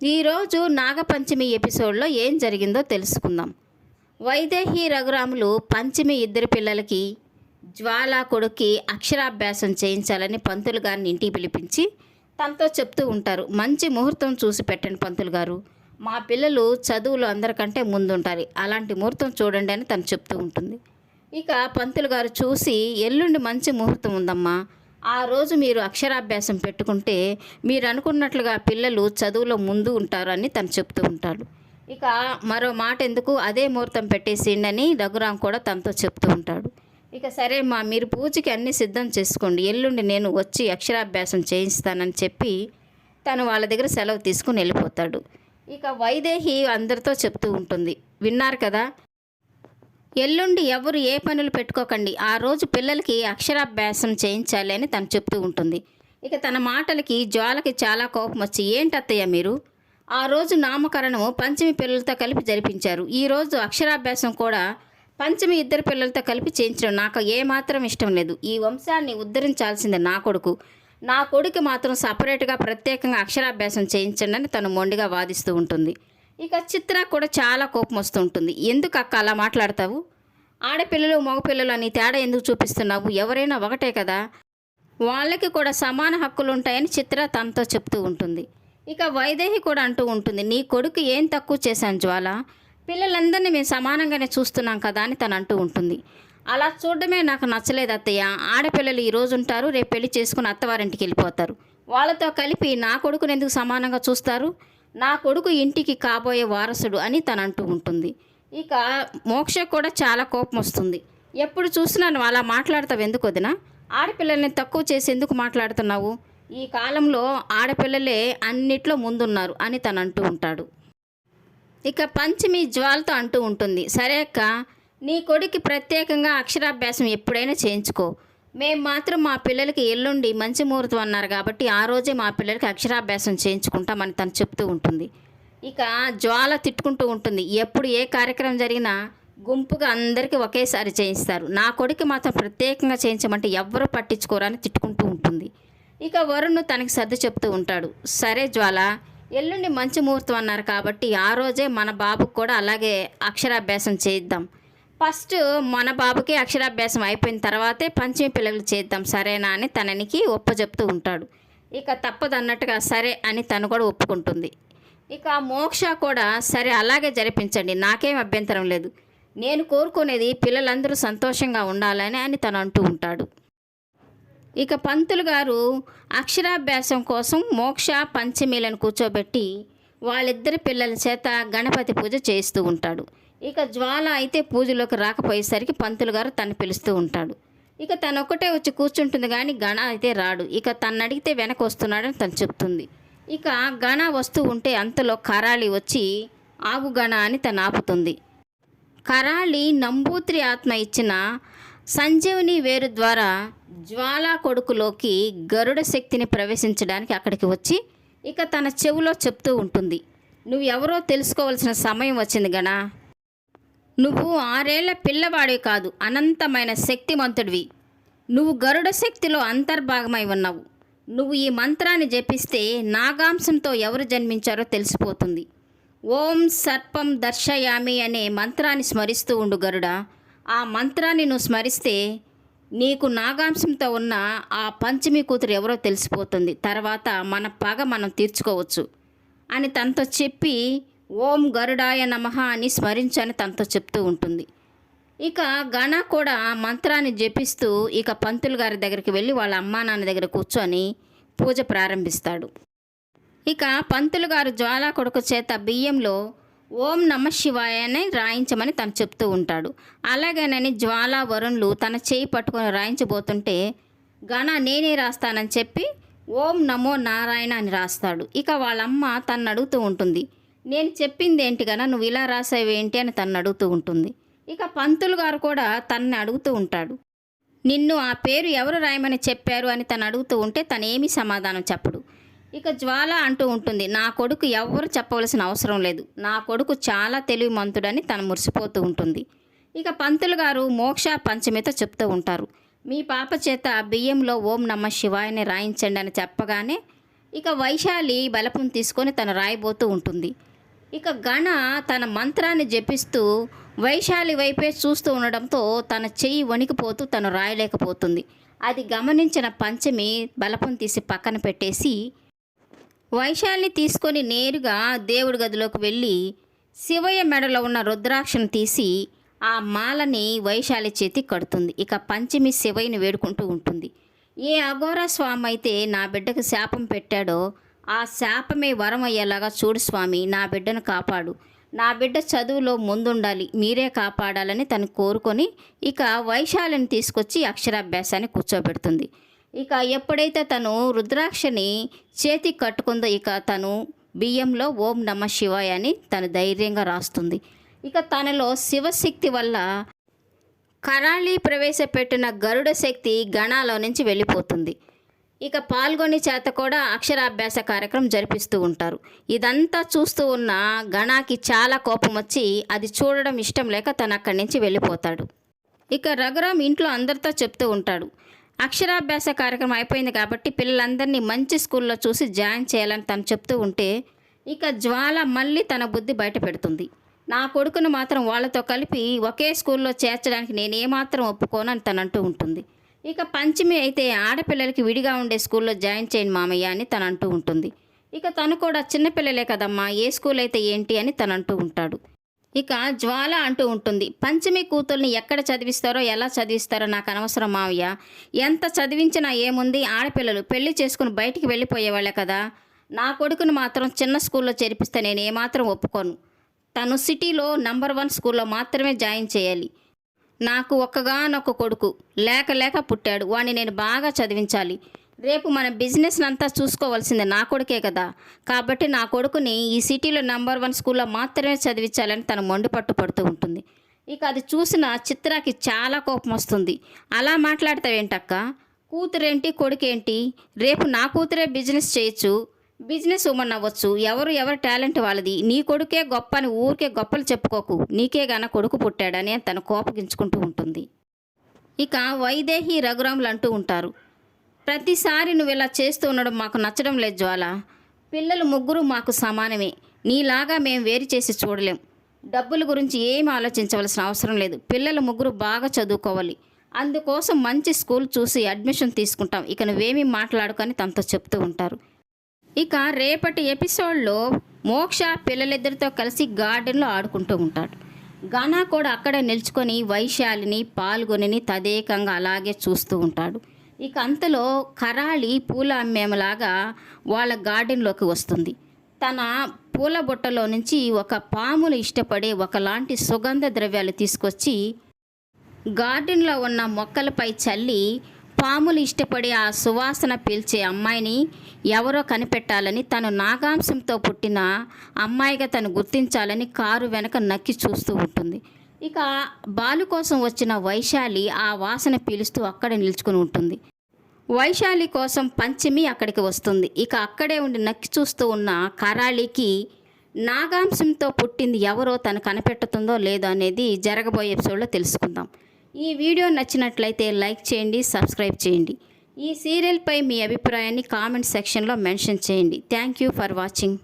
ఈరోజు నాగపంచమి ఎపిసోడ్లో ఏం జరిగిందో తెలుసుకుందాం. వైదేహి రఘురాములు పంచమి ఇద్దరు పిల్లలకి జ్వాల కొడుక్కి అక్షరాభ్యాసం చేయించాలని పంతులు గారిని ఇంటికి పిలిపించి తనతో చెప్తూ ఉంటారు. మంచి ముహూర్తం చూసి పెట్టండి పంతులు గారు, మా పిల్లలు చదువులు అందరికంటే ముందుంటారు, అలాంటి ముహూర్తం చూడండి అని తను చెప్తూ ఉంటుంది. ఇక పంతులు గారు చూసి, ఎల్లుండి మంచి ముహూర్తం ఉందమ్మా, ఆ రోజు మీరు అక్షరాభ్యాసం పెట్టుకుంటే మీరు అనుకున్నట్లుగా పిల్లలు చదువులో ముందు ఉంటారు అని తను చెప్తూ ఉంటాడు. ఇక మరో మాట ఎందుకు, అదే ముహూర్తం పెట్టేసిండి అని రఘురాం కూడా తనతో చెప్తూ ఉంటాడు. ఇక సరే మా, మీరు పూజకి అన్నీ సిద్ధం చేసుకోండి, ఎల్లుండి నేను వచ్చి అక్షరాభ్యాసం చేయిస్తానని చెప్పి తను వాళ్ళ దగ్గర సెలవు తీసుకుని వెళ్ళిపోతాడు. ఇక వైదేహి అందరితో చెప్తూ ఉంటుంది, విన్నారు కదా, ఎల్లుండి ఎవరు ఏ పనులు పెట్టుకోకండి, ఆ రోజు పిల్లలకి అక్షరాభ్యాసం చేయించాలి అని తను చెప్తూ ఉంటుంది. ఇక తన మాటలకి జ్వాలకి చాలా కోపం వచ్చి, ఏంటత్తయ్య మీరు, ఆ రోజు నామకరణము పంచమి పిల్లలతో కలిపి జరిపించారు, ఈరోజు అక్షరాభ్యాసం కూడా పంచమి ఇద్దరు పిల్లలతో కలిపి చేయించడం నాకు ఏమాత్రం ఇష్టం లేదు, ఈ వంశాన్ని ఉద్ధరించాల్సిందే నా కొడుకు మాత్రం సపరేట్గా ప్రత్యేకంగా అక్షరాభ్యాసం చేయించండి అని తను మొండిగా వాదిస్తూ ఉంటుంది. ఇక చిత్ర కూడా చాలా కోపం వస్తూ ఉంటుంది. ఎందుకు అక్క అలా మాట్లాడతావు, ఆడపిల్లలు మగపిల్లలు అని తేడా ఎందుకు చూపిస్తున్నావు, ఎవరైనా ఒకటే కదా, వాళ్ళకి కూడా సమాన హక్కులు ఉంటాయని చిత్ర తనతో చెప్తూ ఉంటుంది. ఇక వైదేహి కూడా అంటూ ఉంటుంది, నీ కొడుకు ఏం తక్కువ చేశాను జ్వాల, పిల్లలందరినీ మేము సమానంగానే చూస్తున్నాం కదా అని తను అంటూ ఉంటుంది. అలా చూడడమే నాకు నచ్చలేదు అత్తయ్య, ఆడపిల్లలు ఈరోజు ఉంటారు, రేపు పెళ్లి చేసుకుని అత్తవారింటికి వెళ్ళిపోతారు, వాళ్ళతో కలిపి నా కొడుకుని ఎందుకు సమానంగా చూస్తారు, నా కొడుకు ఇంటికి కాబోయే వారసుడు అని తను అంటూ ఉంటుంది. ఇక మోక్ష కూడా చాలా కోపం వస్తుంది, ఎప్పుడు చూసినా నువ్వు అలా మాట్లాడతావు ఎందుకు వదినా, ఆడపిల్లల్ని తక్కువ చేసి ఎందుకు మాట్లాడుతున్నావు, ఈ కాలంలో ఆడపిల్లలే అన్నిట్లో ముందున్నారు అని తను అంటూ ఉంటాడు. ఇక పంచమి జ్వాలతో అంటూ ఉంటుంది, సరే అక్క, నీ కొడుకు ప్రత్యేకంగా అక్షరాభ్యాసం ఎప్పుడైనా చేయించుకో, మేము మాత్రం మా పిల్లలకి ఎల్లుండి మంచి ముహూర్తం అన్నారు కాబట్టి ఆ రోజే మా పిల్లలకి అక్షరాభ్యాసం చేయించుకుంటామని తను చెప్తూ ఉంటుంది. ఇక జ్వాల తిట్టుకుంటూ ఉంటుంది, ఎప్పుడు ఏ కార్యక్రమం జరిగినా గుంపుగా అందరికీ ఒకేసారి చేయిస్తారు, నా కొడుకు మాత్రం ప్రత్యేకంగా చేయించమంటే ఎవ్వరూ పట్టించుకోరని తిట్టుకుంటూ ఉంటుంది. ఇక వరుణ్ తనకి సర్ది చెప్తూ ఉంటాడు, సరే జ్వాల, ఎల్లుండి మంచి ముహూర్తం అన్నారు కాబట్టి ఆ రోజే మన బాబుకు కూడా అలాగే అక్షరాభ్యాసం చేయిద్దాం, ఫస్ట్ మన బాబుకి అక్షరాభ్యాసం అయిపోయిన తర్వాతే పంచమి పిల్లలు చేద్దాం సరేనా అని తననికి ఒప్పచెప్తూ ఉంటాడు. ఇక తప్పదన్నట్టుగా సరే అని తను కూడా ఒప్పుకుంటుంది. ఇక మోక్ష కూడా సరే అలాగే జరిపించండి, నాకేం అభ్యంతరం లేదు, నేను కోరుకునేది పిల్లలందరూ సంతోషంగా ఉండాలని అని తను అంటూ ఉంటాడు. ఇక పంతులు గారు అక్షరాభ్యాసం కోసం మోక్ష పంచమీలను కూర్చోబెట్టి వాళ్ళిద్దరి పిల్లల చేత గణపతి పూజ చేస్తూ ఉంటాడు. ఇక జ్వాల అయితే పూజలోకి రాకపోయేసరికి పంతులు గారు తను పిలుస్తూ ఉంటాడు. ఇక తను ఒక్కటే వచ్చి కూర్చుంటుంది కానీ గణ అయితే రాడు. ఇక తను అడిగితే వెనక వస్తున్నాడని తను చెప్తుంది. ఇక గణ వస్తూ ఉంటే అంతలో కరాళి వచ్చి ఆగు గణ అని తను ఆపుతుంది. కరాళి నంబూత్రి ఆత్మ ఇచ్చిన సంజీవని వేరు ద్వారా జ్వాల కొడుకులోకి గరుడ శక్తిని ప్రవేశించడానికి అక్కడికి వచ్చి ఇక తన చెవిలో చెప్తూ ఉంటుంది, నువ్వు ఎవరో తెలుసుకోవాల్సిన సమయం వచ్చింది గణ, నువ్వు 6 ఏళ్ల పిల్లవాడివి కాదు, అనంతమైన శక్తిమంతుడివి, నువ్వు గరుడ శక్తిలో అంతర్భాగమై ఉన్నావు, నువ్వు ఈ మంత్రాన్ని జపిస్తే నాగాంశంతో ఎవరు జన్మించారో తెలిసిపోతుంది, ఓం సర్పం దర్శయామి అనే మంత్రాన్ని స్మరిస్తూ ఉండు గరుడ, ఆ మంత్రాన్ని నువ్వు స్మరిస్తే నీకు నాగాంశంతో ఉన్న ఆ పంచమి కూతురు ఎవరో తెలిసిపోతుంది, తర్వాత మన పగ మనం తీర్చుకోవచ్చు అని తనతో చెప్పి ఓం గరుడాయ నమః అని స్మరించని తనతో చెప్తూ ఉంటుంది. ఇక గణ కూడా మంత్రాన్ని జపిస్తూ ఇక పంతులు గారి దగ్గరికి వెళ్ళి వాళ్ళ అమ్మా నాన్న దగ్గర కూర్చొని పూజ ప్రారంభిస్తాడు. ఇక పంతులు గారు జ్వాల కొడుకు చేత బియ్యంలో ఓం నమః శివాయ అని రాయించమని తను చెప్తూ ఉంటాడు. అలాగేనని జ్వాల వరుణ్లు తన చేయి పట్టుకొని రాయించబోతుంటే గణ నేనే రాస్తానని చెప్పి ఓం నమో నారాయణ అని రాస్తాడు. ఇక వాళ్ళమ్మ తను అడుగుతూ ఉంటుంది, నేను చెప్పింది ఏంటి గణ, నువ్వు ఇలా రాసావేంటి అని తను అడుగుతూ ఉంటుంది. ఇక పంతులు గారు కూడా తనని అడుగుతూ ఉంటాడు, నిన్ను ఆ పేరు ఎవరు రాయమని చెప్పారు అని తను అడుగుతూ ఉంటే తనేమీ సమాధానం చెప్పడు. ఇక జ్వాల అంటూ ఉంటుంది, నా కొడుకు ఎవ్వరు చెప్పవలసిన అవసరం లేదు, నా కొడుకు చాలా తెలివిమంతుడని తను మురిసిపోతూ ఉంటుంది. ఇక పంతులు గారు మోక్ష పంచమితో చెప్తూ ఉంటారు, మీ పాప చేత బియ్యంలో ఓం నమః శివాయని రాయించండి అని చెప్పగానే ఇక వైశాలి బలపం తీసుకొని తను రాయబోతూ ఉంటుంది. ఇక గణ తన మంత్రాన్ని జపిస్తూ వైశాలి వైపే చూస్తూ ఉండడంతో తన చెయ్యి వణికిపోతూ తను రాయలేకపోతుంది. అది గమనించిన పంచమి బలపం తీసి పక్కన పెట్టేసి వైశాలిని తీసుకొని నేరుగా దేవుడి గదిలోకి వెళ్ళి శివయ్య మెడలో ఉన్న రుద్రాక్షను తీసి ఆ మాలని వైశాలి చేతి కడుతుంది. ఇక పంచమి శివయ్యని వేడుకుంటూ ఉంటుంది. ఏ అఘోర స్వామి అయితే నా బిడ్డకు శాపం పెట్టాడో ఆ శాపమే వరం అయ్యేలాగా చూడు స్వామి, నా బిడ్డను కాపాడు, నా బిడ్డ చదువులో ముందుండాలి, మీరే కాపాడాలని తను కోరుకొని ఇక వైశాలిని తీసుకొచ్చి అక్షరాభ్యాసాన్ని కూర్చోబెడుతుంది. ఇక ఎప్పుడైతే తను రుద్రాక్షని చేతికి కట్టుకుందో ఇక తను బియ్యంలో ఓం నమ శివాయ అని తను ధైర్యంగా రాస్తుంది. ఇక తనలో శివశక్తి వల్ల కరాళి ప్రవేశపెట్టిన గరుడ శక్తి గణాలో నుంచి వెళ్ళిపోతుంది. ఇక పాల్గొని చేత కూడా అక్షరాభ్యాస కార్యక్రమం జరిపిస్తూ ఉంటారు. ఇదంతా చూస్తూ ఉన్న గణాకి చాలా కోపం వచ్చి అది చూడడం ఇష్టం లేక తను అక్కడి నుంచి వెళ్ళిపోతాడు. ఇక రఘురాం ఇంట్లో అందరితో చెప్తూ ఉంటాడు, అక్షరాభ్యాస కార్యక్రమం అయిపోయింది కాబట్టి పిల్లలందరినీ మంచి స్కూల్లో చూసి జాయిన్ చేయాలని తను చెప్తూ ఉంటే ఇక జ్వాల మళ్ళీ తన బుద్ధి బయట పెడుతుంది. నా కొడుకును మాత్రం వాళ్ళతో కలిపి ఒకే స్కూల్లో చేర్చడానికి నేనేమాత్రం ఒప్పుకోనని తను అంటూ ఉంటుంది. ఇక పంచమి అయితే ఆడపిల్లలకి విడిగా ఉండే స్కూల్లో జాయిన్ చేయండి మామయ్య అని తను అంటూ ఉంటుంది. ఇక తను కూడా చిన్నపిల్లలే కదమ్మా, ఏ స్కూల్ అయితే ఏంటి అని తను అంటూ ఉంటాడు. ఇక జ్వాల అంటూ ఉంటుంది, పంచమి కూతుర్ని ఎక్కడ చదివిస్తారో ఎలా చదివిస్తారో నాకు అనవసరం మావయ్య, ఎంత చదివించినా ఏముంది, ఆడపిల్లలు పెళ్లి చేసుకుని బయటికి వెళ్ళిపోయేవాళ్ళే కదా, నా కొడుకును మాత్రం చిన్న స్కూల్లో చేర్పిస్తే నేను ఏమాత్రం ఒప్పుకోను, తను సిటీలో నంబర్ 1 స్కూల్లో మాత్రమే జాయిన్ చేయాలి, నాకు ఒక్కగానొక్క కొడుకు లేక పుట్టాడు, వాడిని నేను బాగా చదివించాలి, రేపు మన బిజినెస్ అంతా చూసుకోవాల్సిందే నా కొడుకే కదా, కాబట్టి నా కొడుకుని ఈ సిటీలో నంబర్ 1 స్కూల్లో మాత్రమే చదివించాలని తను మొండిపట్టు పడుతూ ఉంటుంది. ఇక అది చూసిన చిత్రాకి చాలా కోపం వస్తుంది. అలా మాట్లాడతావేంటక్క, కూతురేంటి కొడుకేంటి, రేపు నా కూతురే బిజినెస్ చేయొచ్చు, బిజినెస్ ఉమెన్ అవ్వచ్చు, ఎవరు టాలెంట్ వాళ్ళది, నీ కొడుకే గొప్ప అని ఊరికే గొప్పలు చెప్పుకోకు, నీకే గాన కొడుకు పుట్టాడని తను కోపగించుకుంటూ ఉంటుంది. ఇక వైదేహి రఘురాములు అంటూ ఉంటారు, ప్రతిసారి నువ్వు ఇలా చేస్తూ ఉండడం మాకు నచ్చడం లేదు జ్వాల, పిల్లలు ముగ్గురు మాకు సమానమే, నీలాగా మేము వేరు చేసి చూడలేం, డబ్బుల గురించి ఏమి ఆలోచించవలసిన అవసరం లేదు, పిల్లలు ముగ్గురు బాగా చదువుకోవాలి, అందుకోసం మంచి స్కూల్ చూసి అడ్మిషన్ తీసుకుంటాం, ఇక నువ్వేమీ మాట్లాడుకొని తనతో చెప్తూ ఉంటారు. ఇక రేపటి ఎపిసోడ్లో మోక్ష పిల్లలిద్దరితో కలిసి గార్డెన్లో ఆడుకుంటూ ఉంటాడు. గణ కూడా అక్కడే నిల్చుకొని వైశాలిని పాల్గొని తదేకంగా అలాగే చూస్తూ ఉంటాడు. ఇక అంతలో కరాళి పూల అమ్మేమలాగా వాళ్ళ గార్డెన్లోకి వస్తుంది. తన పూల బుట్టలో నుంచి ఒక పాములు ఇష్టపడే ఒకలాంటి సుగంధ ద్రవ్యాలు తీసుకొచ్చి గార్డెన్లో ఉన్న మొక్కలపై చల్లి పాములు ఇష్టపడే ఆ సువాసన పీల్చే అమ్మాయిని ఎవరో కనిపెట్టాలని తను నాగాంశంతో పుట్టిన అమ్మాయిగా తను గుర్తించాలని కారు వెనక నక్కి చూస్తూ ఉంటుంది. ఇక బాలు కోసం వచ్చిన వైశాలి ఆ వాసన పీలుస్తూ అక్కడే నిల్చుకుని ఉంటుంది. వైశాలి కోసం పంచమి అక్కడికి వస్తుంది. ఇక అక్కడే ఉండి నక్కి చూస్తూ ఉన్న కరాళికి నాగాంశంతో పుట్టింది ఎవరో తను కనిపెట్టుతుందో లేదో అనేది జరగబోయే ఎపిసోడ్లో తెలుసుకుందాం. ఈ వీడియో నచ్చినట్లయితే లైక్ చేయండి, సబ్స్క్రైబ్ చేయండి. ఈ సీరియల్పై మీ అభిప్రాయాన్ని కామెంట్ సెక్షన్లో మెన్షన్ చేయండి. Thank you for watching.